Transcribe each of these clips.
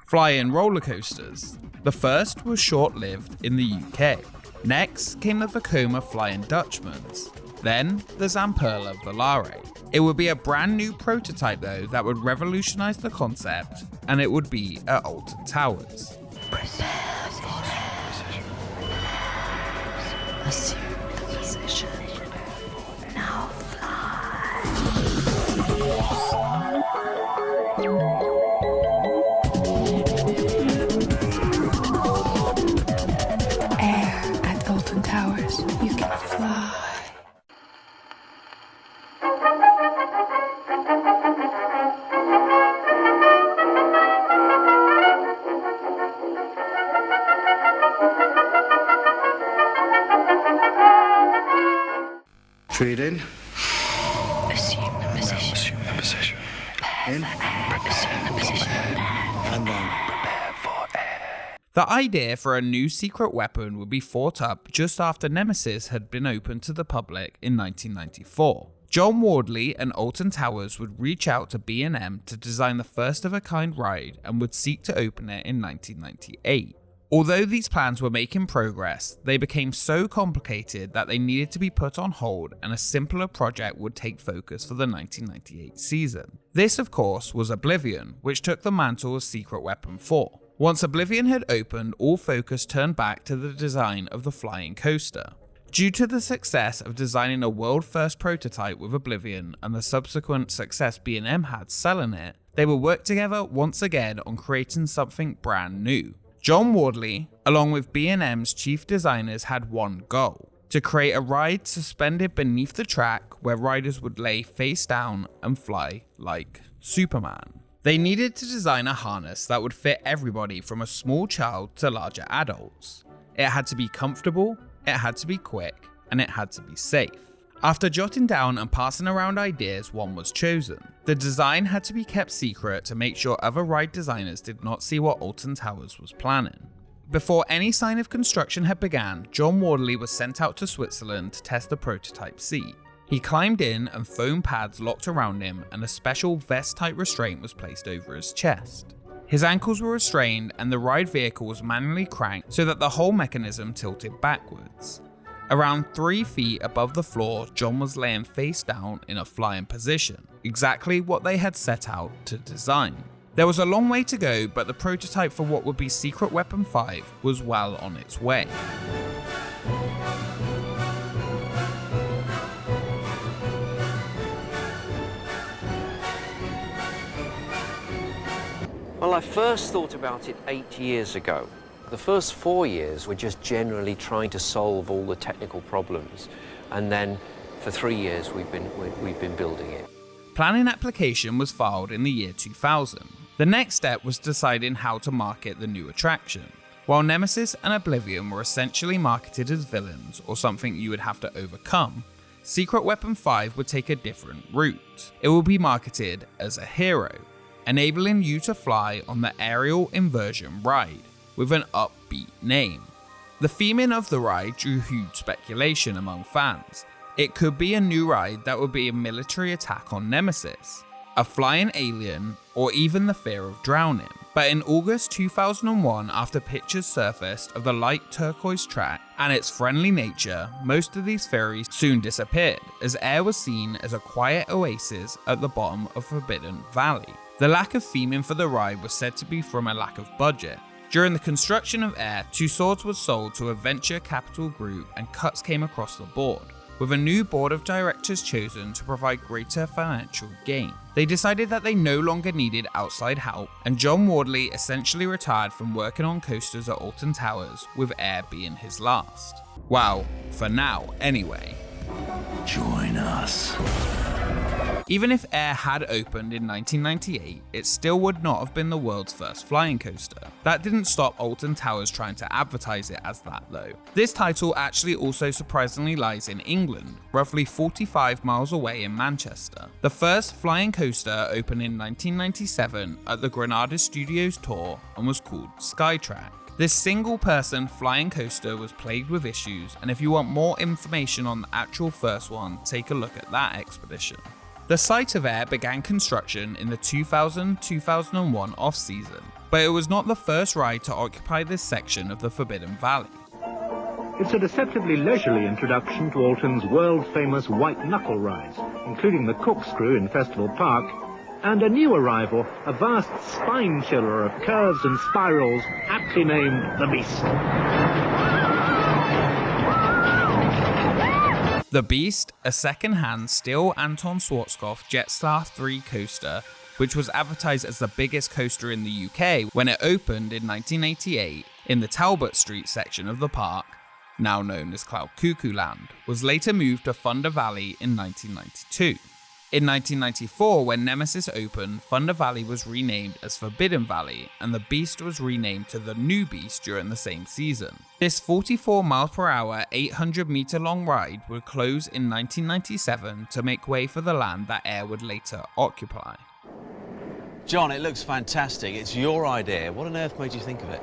Fly-in roller coasters. The first was short-lived in the UK. Next came the Vekoma Flying Dutchmans. Then the Zamperla Volare. It would be a brand new prototype though that would revolutionize the concept, and it would be at Alton Towers. Prepare for it. Assume the position. Now fly. Air at Alton Towers. You can fly. Trade in. Assume the position. Assume the position. In. Assume the position. And then. Prepare for air. The idea for a new secret weapon would be thought up just after Nemesis had been opened to the public in 1994. John Wardley and Alton Towers would reach out to B&M to design the first of a kind ride and would seek to open it in 1998. Although these plans were making progress, they became so complicated that they needed to be put on hold, and a simpler project would take focus for the 1998 season. This, of course, was Oblivion, which took the mantle as Secret Weapon 4. Once Oblivion had opened, all focus turned back to the design of the Flying Coaster. Due to the success of designing a world-first prototype with Oblivion and the subsequent success B&M had selling it, they would work together once again on creating something brand new. John Wardley, along with B&M's chief designers, had one goal: to create a ride suspended beneath the track where riders would lay face down and fly like Superman. They needed to design a harness that would fit everybody from a small child to larger adults. It had to be comfortable, it had to be quick, and it had to be safe. After jotting down and passing around ideas, one was chosen. The design had to be kept secret to make sure other ride designers did not see what Alton Towers was planning. Before any sign of construction had begun, John Wardley was sent out to Switzerland to test the prototype seat. He climbed in and foam pads locked around him, and a special vest-type restraint was placed over his chest. His ankles were restrained and the ride vehicle was manually cranked so that the whole mechanism tilted backwards. Around 3 feet above the floor, John was laying face down in a flying position, exactly what they had set out to design. There was a long way to go, but the prototype for what would be Secret Weapon 5 was well on its way. Well, I first thought about it 8 years ago. The first 4 years were just generally trying to solve all the technical problems, and then for 3 years we've been building it. Planning application was filed in the year 2000. The next step was deciding how to market the new attraction. While Nemesis and Oblivion were essentially marketed as villains or something you would have to overcome, Secret Weapon 5 would take a different route. It will be marketed as a hero, enabling you to fly on the aerial inversion ride with an upbeat name. The theming of the ride drew huge speculation among fans. It could be a new ride that would be a military attack on Nemesis, a flying alien, or even the fear of drowning. But in August 2001, after pictures surfaced of the light turquoise track and its friendly nature, most of these theories soon disappeared, as Air was seen as a quiet oasis at the bottom of Forbidden Valley. The lack of theming for the ride was said to be from a lack of budget. During the construction of Air, 2 Swords was sold to a venture capital group and cuts came across the board, with a new board of directors chosen to provide greater financial gain. They decided that they no longer needed outside help, and John Wardley essentially retired from working on coasters at Alton Towers, with Air being his last. Well, for now anyway. Join us. Even if Air had opened in 1998, it still would not have been the world's first flying coaster. That didn't stop Alton Towers trying to advertise it as that though. This title actually also surprisingly lies in England, roughly 45 miles away in Manchester. The first flying coaster opened in 1997 at the Granada Studios tour and was called Skytrack. This single-person flying coaster was plagued with issues, and if you want more information on the actual first one, take a look at that expedition. The site of Air began construction in the 2000-2001 off-season, but But it was not the first ride to occupy this section of the Forbidden Valley. It's a deceptively leisurely introduction to Alton's world-famous white knuckle rides, including the Corkscrew in Festival Park, and a new arrival, a vast spine chiller of curves and spirals, aptly named the Beast. The Beast, a second-hand steel Anton Schwarzkopf Jetstar 3 coaster, which was advertised as the biggest coaster in the UK when it opened in 1988 in the Talbot Street section of the park, now known as Cloud Cuckoo Land, was later moved to Thunder Valley in 1992. In 1994, when Nemesis opened, Thunder Valley was renamed as Forbidden Valley, and the Beast was renamed to the New Beast during the same season. This 44 mph, 800 meter long ride would close in 1997 to make way for the land that Air would later occupy. John, it looks fantastic. It's your idea. What on earth made you think of it?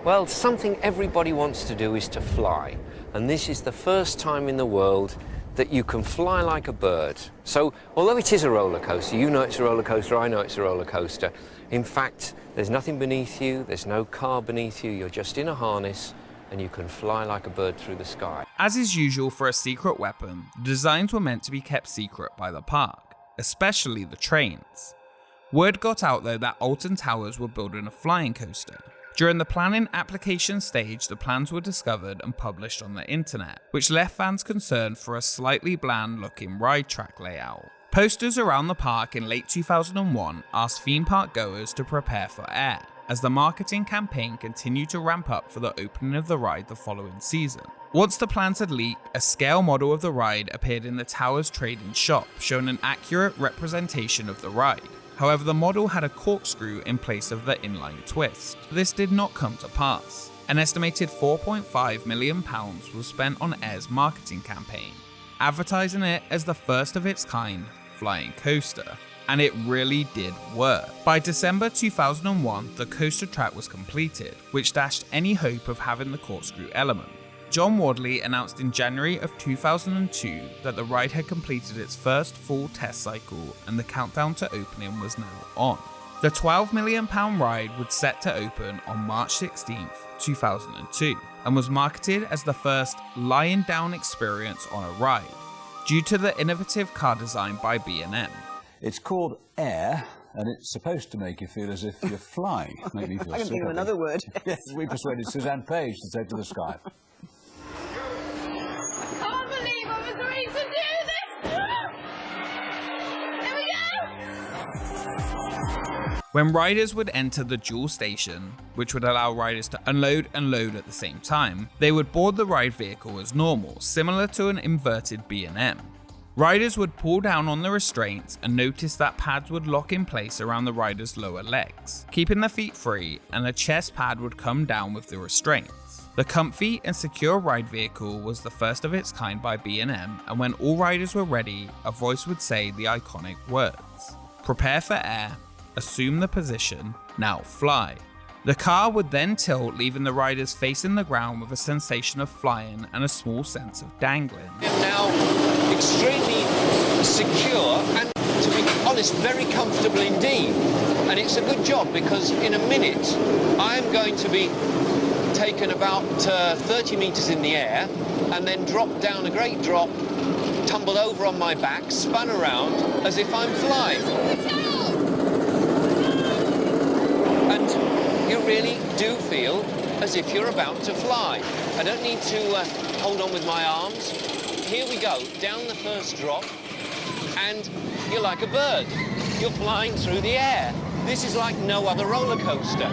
Well, something everybody wants to do is to fly, and this is the first time in the world that you can fly like a bird. So, although it is a roller coaster, you know it's a roller coaster, I know it's a roller coaster. In fact, there's nothing beneath you, there's no car beneath you, you're just in a harness and you can fly like a bird through the sky. As is usual for a secret weapon, the designs were meant to be kept secret by the park, especially the trains. Word got out though that Alton Towers were building a flying coaster. During the planning application stage, the plans were discovered and published on the internet, which left fans concerned for a slightly bland looking ride track layout. Posters around the park in late 2001 asked theme park goers to prepare for Air, as the marketing campaign continued to ramp up for the opening of the ride the following season. Once the plans had leaked, a scale model of the ride appeared in the Towers trading shop, showing an accurate representation of the ride. However, the model had a corkscrew in place of the inline twist. This did not come to pass. An estimated £4.5 million was spent on Air's marketing campaign, advertising it as the first of its kind flying coaster. And it really did work. By December 2001, the coaster track was completed, which dashed any hope of having the corkscrew element. John Wardley announced in January of 2002 that the ride had completed its first full test cycle and the countdown to opening was now on. The £12 million ride was set to open on March 16, 2002, and was marketed as the first lying down experience on a ride, due to the innovative car design by B&M. It's called Air, and it's supposed to make you feel as if you're flying. Make me feel I can think of another word. Yes, we persuaded Suzanne Page to take to the sky. I can't believe I was agreeing to do this! Here we go! When riders would enter the dual station, which would allow riders to unload and load at the same time, they would board the ride vehicle as normal, similar to an inverted B&M. Riders would pull down on the restraints and notice that pads would lock in place around the rider's lower legs, keeping their feet free, and a chest pad would come down with the restraints. The comfy and secure ride vehicle was the first of its kind by B&M, and when all riders were ready, a voice would say the iconic words: "Prepare for air, assume the position, now fly." The car would then tilt, leaving the riders facing the ground with a sensation of flying and a small sense of dangling. I'm now extremely secure and, to be honest, very comfortable indeed. And it's a good job because in a minute I'm going to be taken about 30 metres in the air and then dropped down a great drop, tumbled over on my back, spun around as if I'm flying. And you really do feel as if you're about to fly. I don't need to hold on with my arms. Here we go, down the first drop, and you're like a bird. You're flying through the air. This is like no other roller coaster.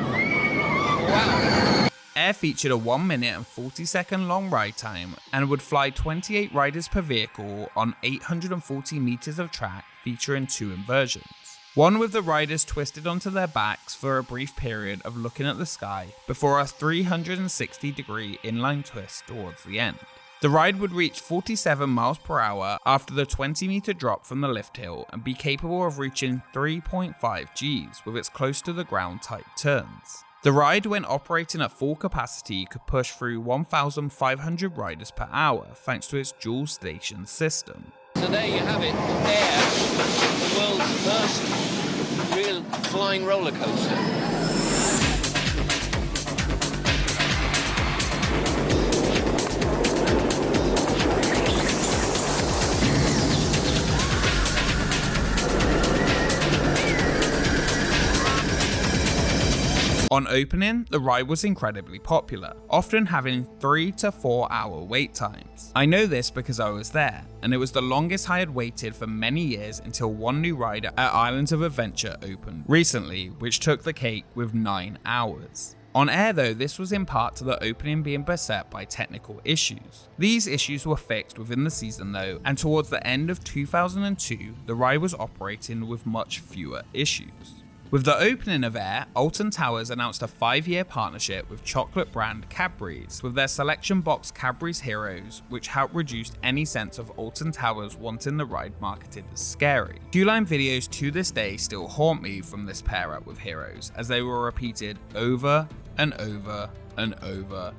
Wow. Air featured a 1 minute and 40-second long ride time and would fly 28 riders per vehicle on 840 meters of track, featuring 2 inversions. One with the riders twisted onto their backs for a brief period of looking at the sky before a 360-degree inline twist towards the end. The ride would reach 47 miles per hour after the 20-meter drop from the lift hill and be capable of reaching 3.5 Gs with its close to the ground tight turns. The ride, when operating at full capacity, could push through 1,500 riders per hour thanks to its dual station system. So there you have it, Air, the world's first real flying roller coaster. On opening, the ride was incredibly popular, often having 3 to 4 hour wait times. I know this because I was there, and it was the longest I had waited for many years until one new ride at Islands of Adventure opened recently, which took the cake with 9 hours. On air though, this was in part to the opening being beset by technical issues. These issues were fixed within the season though, and towards the end of 2002, the ride was operating with much fewer issues. With the opening of Air, Alton Towers announced a 5-year partnership with chocolate brand Cadbury's with their selection box Cadbury's Heroes, which helped reduce any sense of Alton Towers wanting the ride marketed as scary. Queueline videos to this day still haunt me from this pair up with Heroes, as they were repeated over and over and over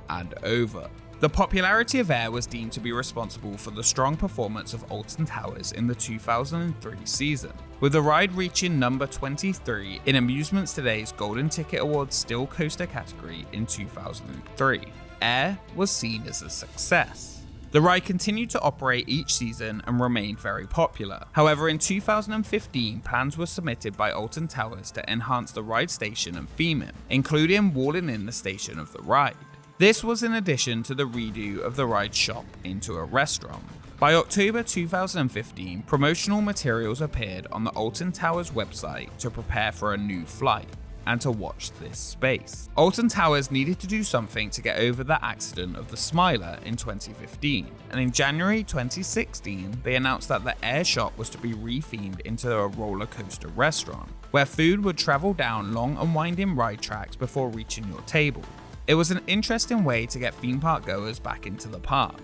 and over. The popularity of Air was deemed to be responsible for the strong performance of Alton Towers in the 2003 season, with the ride reaching number 23 in Amusements Today's Golden Ticket Awards Still Coaster category in 2003. Air was seen as a success. The ride continued to operate each season and remained very popular. However, in 2015, plans were submitted by Alton Towers to enhance the ride station and theming, including walling in the station of the ride. This was in addition to the redo of the ride shop into a restaurant. By October 2015, promotional materials appeared on the Alton Towers website to prepare for a new flight and to watch this space. Alton Towers needed to do something to get over the accident of the Smiler in 2015, and in January 2016, they announced that the Air shop was to be rethemed into a roller coaster restaurant, where food would travel down long and winding ride tracks before reaching your table. It was an interesting way to get theme park goers back into the park.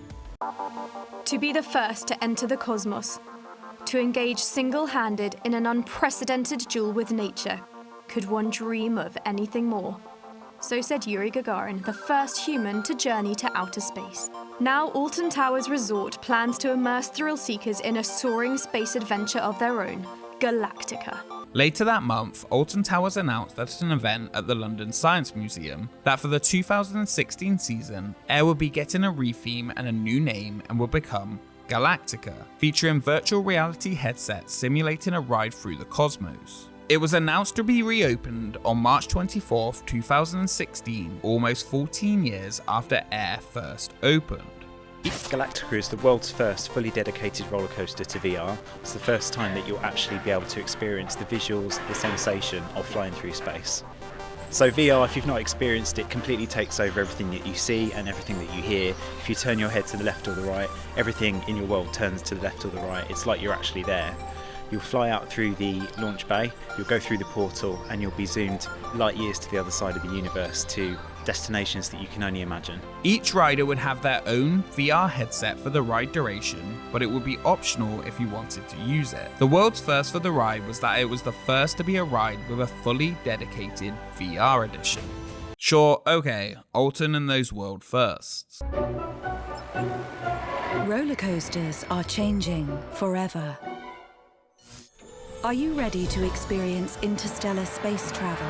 To be the first to enter the cosmos, to engage single-handed in an unprecedented duel with nature, could one dream of anything more? So said Yuri Gagarin, the first human to journey to outer space. Now Alton Towers Resort plans to immerse thrill seekers in a soaring space adventure of their own, Galactica. Later that month, Alton Towers announced at an event at the London Science Museum that for the 2016 season, Air would be getting a retheme and a new name and would become Galactica, featuring virtual reality headsets simulating a ride through the cosmos. It was announced to be reopened on March 24, 2016, almost 14 years after Air first opened. Galactica is the world's first fully dedicated roller coaster to VR. It's the first time that you'll actually be able to experience the visuals, the sensation of flying through space. So VR, if you've not experienced it, completely takes over everything that you see and everything that you hear. If you turn your head to the left or the right, everything in your world turns to the left or the right. It's like you're actually there. You'll fly out through the launch bay, you'll go through the portal, and you'll be zoomed light years to the other side of the universe to destinations that you can only imagine. Each rider would have their own VR headset for the ride duration, but it would be optional if you wanted to use it. The world's first for the ride was that it was the first to be a ride with a fully dedicated VR edition. Sure, okay, Alton and those world firsts. Roller coasters are changing forever. Are you ready to experience interstellar space travel?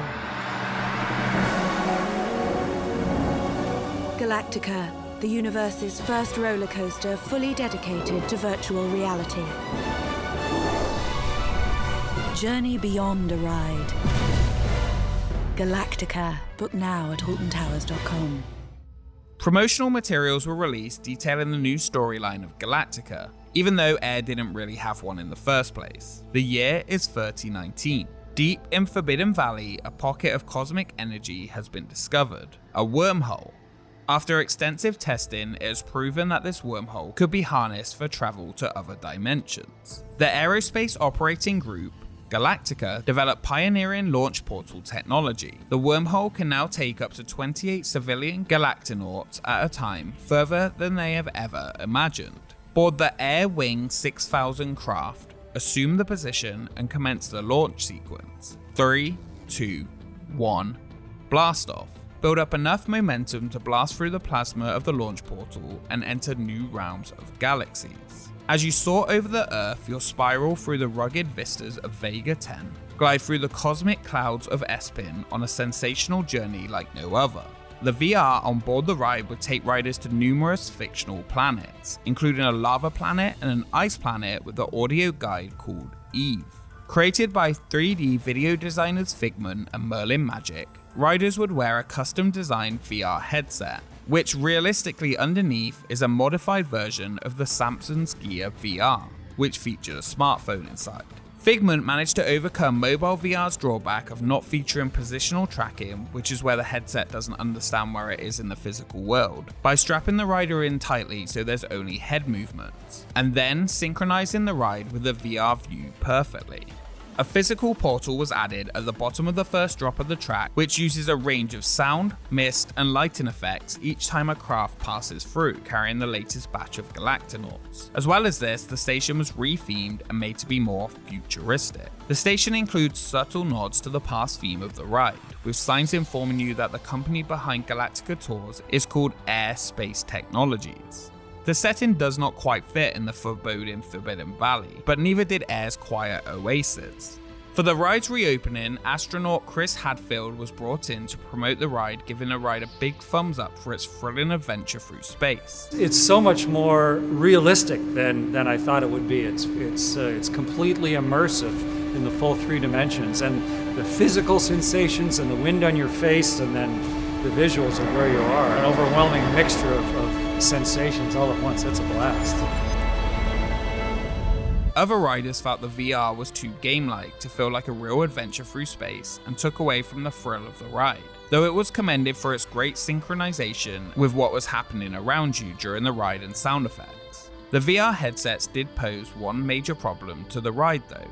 Galactica, the universe's first roller coaster fully dedicated to virtual reality. Journey beyond a ride. Galactica. Book now at altontowers.com. Promotional materials were released detailing the new storyline of Galactica, even though Air didn't really have one in the first place. The year is 3019. Deep in Forbidden Valley, a pocket of cosmic energy has been discovered, a wormhole. After extensive testing, it is proven that this wormhole could be harnessed for travel to other dimensions. The Aerospace Operating Group, Galactica, developed pioneering launch portal technology. The wormhole can now take up to 28 civilian galactonauts at a time, further than they have ever imagined. Board the Air Wing 6000 craft, assume the position, and commence the launch sequence. 3, 2, 1, blast off. Build up enough momentum to blast through the plasma of the launch portal and enter new realms of galaxies. As you soar over the Earth, you'll spiral through the rugged vistas of Vega 10, glide through the cosmic clouds of Espin on a sensational journey like no other. The VR on board the ride would take riders to numerous fictional planets, including a lava planet and an ice planet with an audio guide called Eve. Created by 3D video designers Figment and Merlin Magic, riders would wear a custom-designed VR headset, which realistically underneath is a modified version of the Samsung Gear VR, which featured a smartphone inside. Figment managed to overcome mobile VR's drawback of not featuring positional tracking, which is where the headset doesn't understand where it is in the physical world, by strapping the rider in tightly so there's only head movements, and then synchronizing the ride with the VR view perfectly. A physical portal was added at the bottom of the first drop of the track, which uses a range of sound, mist, and lighting effects each time a craft passes through, carrying the latest batch of Galactinauts. As well as this, the station was rethemed and made to be more futuristic. The station includes subtle nods to the past theme of the ride, with signs informing you that the company behind Galactica Tours is called Air Space Technologies. The setting does not quite fit in the foreboding Forbidden Valley, but neither did Air's quiet oasis. For the ride's reopening, astronaut Chris Hadfield was brought in to promote the ride, giving the ride a big thumbs up for its thrilling adventure through space. It's so much more realistic than I thought it would be. It's completely immersive in the full 3 dimensions, and the physical sensations and the wind on your face, and then the visuals of where you are. An overwhelming mixture of sensations all at once. It's a blast. Other riders felt the VR was too game-like to feel like a real adventure through space and took away from the thrill of the ride, though it was commended for its great synchronization with what was happening around you during the ride and sound effects. The VR headsets did pose one major problem to the ride though: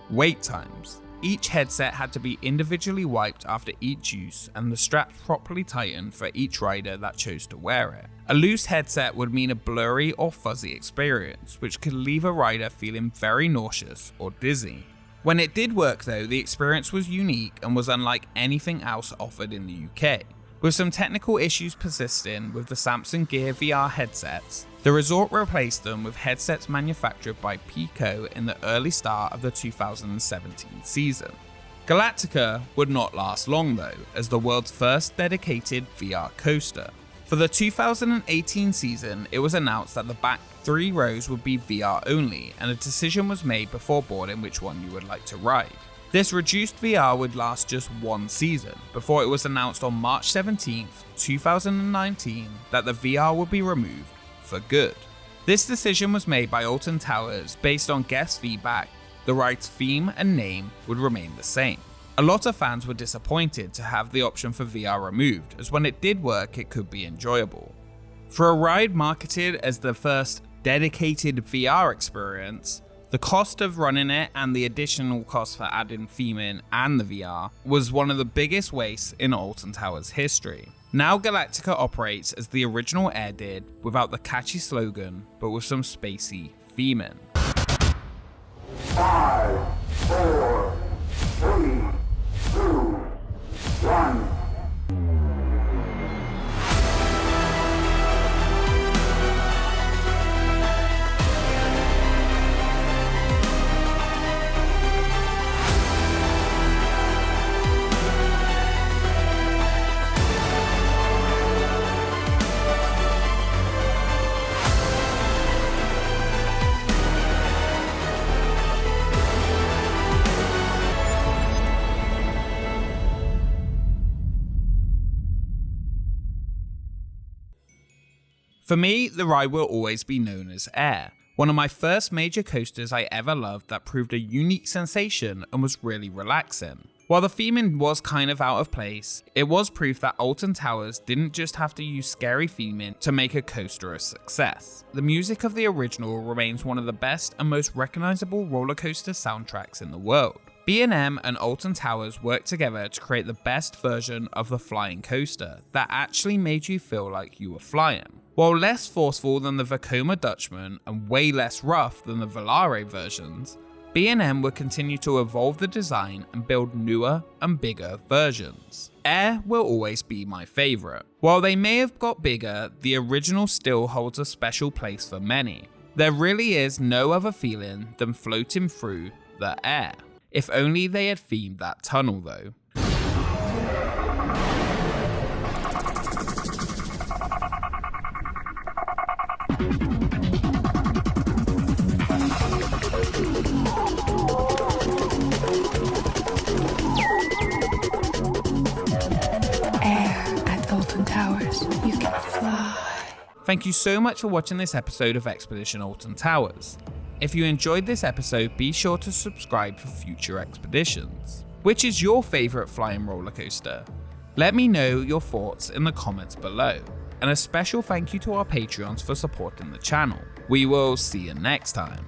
wait times. Each headset had to be individually wiped after each use and the straps properly tightened for each rider that chose to wear it. A loose headset would mean a blurry or fuzzy experience, which could leave a rider feeling very nauseous or dizzy. When it did work though, the experience was unique and was unlike anything else offered in the UK. With some technical issues persisting with the Samsung Gear VR headsets, the resort replaced them with headsets manufactured by Pico in the early start of the 2017 season. Galactica would not last long though, as the world's first dedicated VR coaster. For the 2018 season, it was announced that the back 3 rows would be VR only, and a decision was made before boarding which one you would like to ride. This reduced VR would last just 1 season, before it was announced on March 17, 2019 that the VR would be removed for good. This decision was made by Alton Towers based on guest feedback. The ride's theme and name would remain the same. A lot of fans were disappointed to have the option for VR removed, as when it did work it could be enjoyable. For a ride marketed as the first dedicated VR experience, the cost of running it and the additional cost for adding theming and the VR was one of the biggest wastes in Alton Towers history. Now Galactica operates as the original Air did, without the catchy slogan, but with some spacey theming. 5, 4, 3, 2, 1. For me, the ride will always be known as Air, one of my first major coasters I ever loved that proved a unique sensation and was really relaxing. While the theming was kind of out of place, it was proof that Alton Towers didn't just have to use scary theming to make a coaster a success. The music of the original remains one of the best and most recognizable roller coaster soundtracks in the world. B&M and Alton Towers worked together to create the best version of the flying coaster that actually made you feel like you were flying. While less forceful than the Vekoma Dutchman and way less rough than the Volare versions, B&M would continue to evolve the design and build newer and bigger versions. Air will always be my favourite. While they may have got bigger, the original still holds a special place for many. There really is no other feeling than floating through the air. If only they had themed that tunnel though. Towers, you can fly. Thank you so much for watching this episode of Expedition Alton Towers. If you enjoyed this episode, be sure to subscribe for future expeditions. Which is your favourite flying roller coaster? Let me know your thoughts in the comments below. And a special thank you to our Patreons for supporting the channel. We will see you next time.